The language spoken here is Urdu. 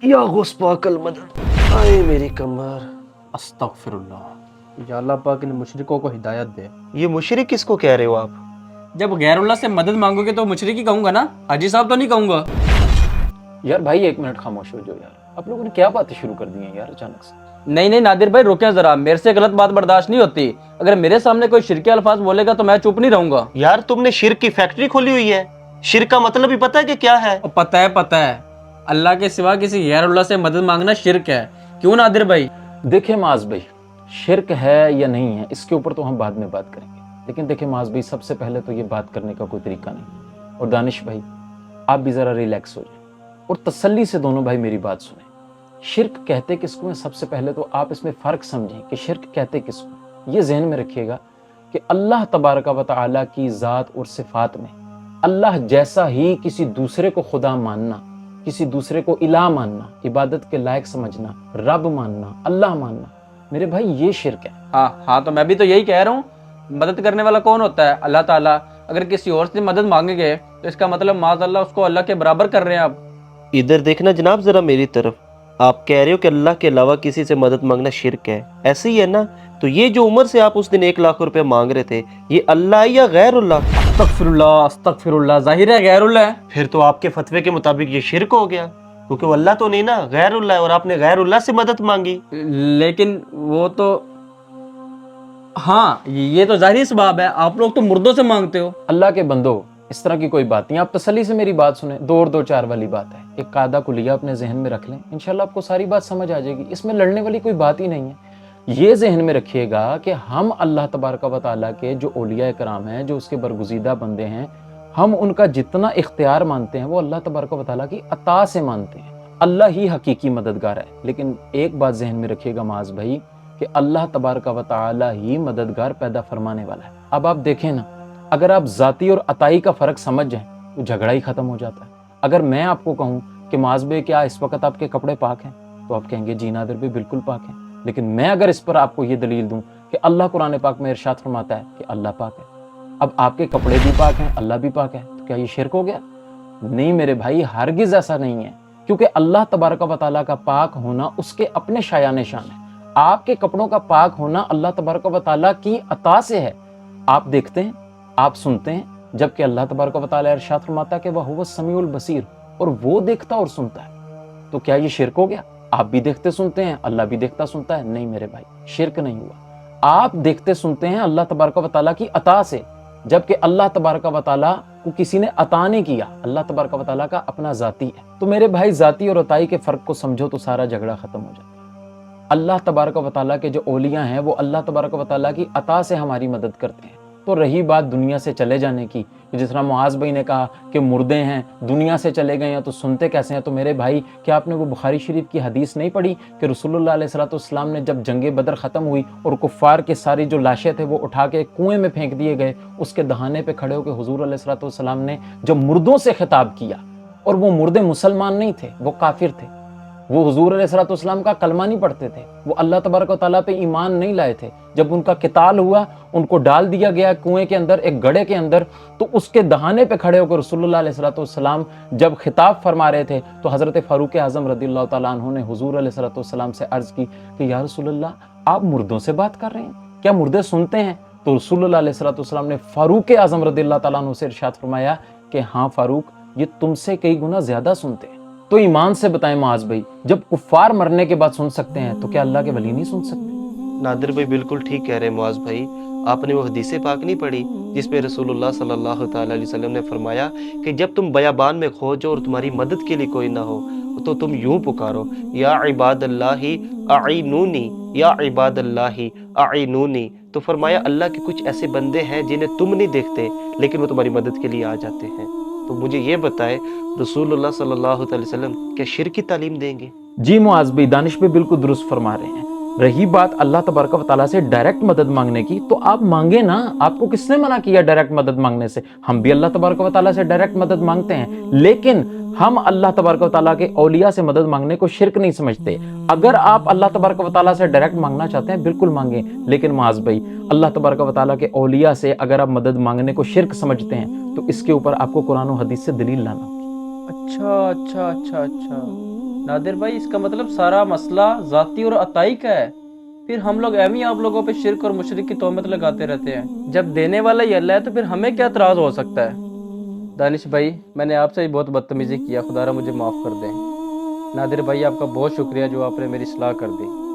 یا غوث پاک المدد، آئے میری کمر۔ استغفر اللہ، یا اللہ پاک ان مشرکوں کو ہدایت دے۔ یہ مشرک کس کو کہہ رہے ہو آپ؟ جب غیر اللہ سے مدد مانگو گے تو مشرک ہی کہوں گا نا، حاجی صاحب تو نہیں کہوں گا۔ یار بھائی ایک منٹ خاموش ہو جاؤ یار، آپ لوگوں نے کیا باتیں شروع کر دی ہیں یار اچانک سے؟ نہیں نادر بھائی رکیں ذرا، میرے سے غلط بات برداشت نہیں ہوتی۔ اگر میرے سامنے کوئی شرکی الفاظ بولے گا تو میں چپ نہیں رہوں گا۔ یار تم نے شرک کی فیکٹری کھولی ہوئی ہے، شرک کا مطلب ہی پتہ ہے کہ کیا ہے؟ اور پتہ ہے اللہ کے سوا کسی غیر اللہ سے مدد مانگنا شرک ہے، کیوں نادر بھائی؟ دیکھیں معاذ بھائی، شرک ہے یا نہیں ہے اس کے اوپر تو ہم بعد میں بات کریں گے، لیکن دیکھیں معاذ بھائی سب سے پہلے تو یہ بات کرنے کا کوئی طریقہ نہیں، اور دانش بھائی آپ بھی ذرا ریلیکس ہو جائیں اور تسلی سے دونوں بھائی میری بات سنیں۔ شرک کہتے کس کو ہیں؟ سب سے پہلے تو آپ اس میں فرق سمجھیں کہ شرک کہتے کس کو ہیں۔ یہ ذہن میں رکھیے گا کہ اللہ تبارک و تعالیٰ کی ذات اور صفات میں اللہ جیسا ہی کسی دوسرے کو خدا ماننا، کسی دوسرے کو الہ ماننا، عبادت کے لائق سمجھنا، رب ماننا، اللہ ماننا، میرے بھائی یہ شرک ہے۔ ہاں تو میں بھی تو یہی کہہ رہا ہوں، مدد کرنے والا کون ہوتا ہے؟ اللہ تعالیٰ۔ اگر کسی اور سے مدد مانگیں گے تو اس کا مطلب معاذ اللہ اس کو اللہ کے برابر کر رہے ہیں آپ۔ ادھر دیکھنا جناب ذرا میری طرف، آپ کہہ رہے ہو کہ اللہ کے علاوہ کسی سے مدد مانگنا شرک ہے، ایسے ہی ہے نا؟ تو یہ جو عمر سے آپ اس دن 1 لاکھ روپے مانگ رہے تھے، یہ اللہ ہے یا غیر اللہ؟ استغفر اللہ، ظاہر ہے غیر اللہ ہے۔ پھر تو آپ کے فتوے کے مطابق یہ شرک ہو گیا، کیونکہ وہ اللہ تو نہیں نا، غیر اللہ ہے، اور آپ نے غیر اللہ سے مدد مانگی۔ لیکن وہ تو ہاں یہ تو ظاہری اسباب ہے، آپ لوگ تو مردوں سے مانگتے ہو۔ اللہ کے بندو اس طرح کی کوئی بات نہیں، آپ تسلی سے میری بات سنیں، 2 اور 2 4 والی بات ہے، ایک قاعدہ کلیہ اپنے ذہن میں رکھ لیں، انشاءاللہ آپ کو ساری بات سمجھ آ جائے گی، اس میں لڑنے والی کوئی بات ہی نہیں ہے۔ یہ ذہن میں رکھیے گا کہ ہم اللہ تبارک و تعالیٰ کے جو اولیاء کرام ہیں، جو اس کے برگزیدہ بندے ہیں، ہم ان کا جتنا اختیار مانتے ہیں وہ اللہ تبارک و تعالیٰ کی عطا سے مانتے ہیں۔ اللہ ہی حقیقی مددگار ہے، لیکن ایک بات ذہن میں رکھیے گا معاذ بھائی کہ اللہ تبارک و تعالیٰ ہی مددگار پیدا فرمانے والا ہے۔ اب آپ دیکھیں نا، اگر آپ ذاتی اور عطائی کا فرق سمجھ جائیں تو جھگڑا ہی ختم ہو جاتا ہے۔ اگر میں آپ کو کہوں کہ معاذ بھائی کیا اس وقت آپ کے کپڑے پاک ہیں، تو آپ کہیں گے جی نادر بھی بالکل پاک ہیں، لیکن میں اگر اس پر آپ کو یہ دلیل دوں کہ اللہ قرآن پاک میں ارشاد فرماتا ہے کہ اللہ پاک ہے، اب آپ کے کپڑے بھی پاک ہیں، اللہ بھی پاک ہے، تو کیا یہ شرک ہو گیا؟ نہیں میرے بھائی، ہرگز ایسا نہیں ہے، کیونکہ اللہ تبارک و تعالیٰ کا پاک ہونا اس کے اپنے شایان شان ہے۔ آپ کے کپڑوں کا پاک ہونا اللہ تبارک و تعالیٰ کی عطا سے ہے۔ آپ دیکھتے ہیں، آپ سنتے ہیں، جبکہ اللہ تبارک و تعالیٰ ارشاد فرماتا ہے کہ وَهُوَ السَّمِيعُ الْبَصِيرُ، اور وہ دیکھتا اور سنتا ہے، تو کیا یہ شرک ہو گیا؟ آپ بھی دیکھتے سنتے ہیں، اللہ بھی دیکھتا سنتا ہے؟ نہیں میرے بھائی، شرک نہیں ہوا۔ آپ دیکھتے سنتے ہیں اللہ تبارک و تعالیٰ کی عطا سے، جبکہ اللہ تبارک و تعالیٰ کو کسی نے عطا نہیں کیا، اللہ تبارک و تعالیٰ کا اپنا ذاتی ہے۔ تو میرے بھائی ذاتی اور عطائی کے فرق کو سمجھو تو سارا جھگڑا ختم ہو جاتا ہے۔ اللہ تبارک و تعالیٰ کے جو اولیاء ہیں وہ اللہ تبارک و تعالیٰ کی عطا سے ہماری مدد کرتے ہیں۔ تو رہی بات دنیا سے چلے جانے کی، جس طرح معاذ بھائی نے کہا کہ مردے ہیں، دنیا سے چلے گئے ہیں تو سنتے کیسے ہیں؟ تو میرے بھائی کیا آپ نے وہ بخاری شریف کی حدیث نہیں پڑھی کہ رسول اللہ علیہ السلام نے جب جنگ بدر ختم ہوئی اور کفار کے ساری جو لاشیں تھے وہ اٹھا کے کنویں میں پھینک دیے گئے، اس کے دہانے پہ کھڑے ہو کے حضور علیہ السلام نے جب مردوں سے خطاب کیا، اور وہ مردے مسلمان نہیں تھے، وہ کافر تھے، وہ حضور علیہ السلام کا کلمہ نہیں پڑھتے تھے، وہ اللہ تبارک و تعالیٰ پہ ایمان نہیں لائے تھے۔ جب ان کا قتال ہوا، ان کو ڈال دیا گیا کنویں کے اندر، ایک گڑھے کے اندر، تو اس کے دہانے پہ کھڑے ہو کر رسول اللہ علیہ السلام جب خطاب فرما رہے تھے تو حضرت فاروق اعظم رضی اللہ تعالیٰ عنہ نے حضور علیہ السلام سے عرض کی کہ یا رسول اللہ آپ مردوں سے بات کر رہے ہیں، کیا مردے سنتے ہیں؟ تو رسول اللہ علیہ السلام نے فاروق اعظم رضی اللہ تعالیٰ عنہ سے ارشاد فرمایا کہ ہاں فاروق، یہ تم سے کئی گنا زیادہ سنتے ہیں۔ تو ایمان سے بتائیں معاذ بھائی، جب کفار مرنے کے بعد سن سکتے ہیں تو کیا اللہ کے ولی نہیں سن سکتے؟ نادر بھائی بالکل ٹھیک کہہ رہے ہیں معاذ بھائی، آپ نے وہ حدیث پاک نہیں پڑھی جس میں رسول اللہ صلی اللہ تعالیٰ علیہ وسلم نے فرمایا کہ جب تم بیابان میں کھو جاؤ اور تمہاری مدد کے لیے کوئی نہ ہو تو تم یوں پکارو، یا عباد اللہ اعینونی، یا عباد اللہ اعینونی۔ تو فرمایا اللہ کے کچھ ایسے بندے ہیں جنہیں تم نہیں دیکھتے لیکن وہ تمہاری مدد کے لیے آ جاتے ہیں۔ تو مجھے یہ بتائے رسول اللہ صلی اللہ تعالی وسلم کیا شرک کی تعلیم دیں گے؟ جی معاذ بھائی، دانش بھی بالکل درست فرما رہے ہیں۔ رہی بات اللہ تبارک و تعالیٰ سے ڈائریکٹ مدد مانگنے کی، تو آپ مانگے نا، آپ کو کس نے منع کیا ڈائریکٹ مدد مانگنے سے؟ ہم بھی اللہ تبارک و تعالیٰ سے ڈائریکٹ مدد مانگتے ہیں، لیکن ہم اللہ تبارک و تعالیٰ کے اولیاء سے مدد مانگنے کو شرک نہیں سمجھتے۔ اگر آپ اللہ تبارک و تعالیٰ سے ڈائریکٹ مانگنا چاہتے ہیں بالکل مانگیں، لیکن معاذ بھائی اللہ تبارک و تعالیٰ کے اولیاء سے اگر آپ مدد مانگنے کو شرک سمجھتے ہیں تو اس کے اوپر آپ کو قرآن و حدیث سے دلیل لانا ہوگی۔ اچھا، نادر بھائی اس کا مطلب سارا مسئلہ ذاتی اور عطائی کا ہے، پھر ہم لوگ ایم ہی آپ لوگوں پہ شرک اور مشرک کی تہمت لگاتے رہتے ہیں۔ جب دینے والا ہی اللہ ہے تو پھر ہمیں کیا اعتراض ہو سکتا ہے؟ دانش بھائی میں نے آپ سے ہی بہت بدتمیزی کیا، خدا را مجھے معاف کر دیں۔ نادر بھائی آپ کا بہت شکریہ جو آپ نے میری اصلاح کر دی۔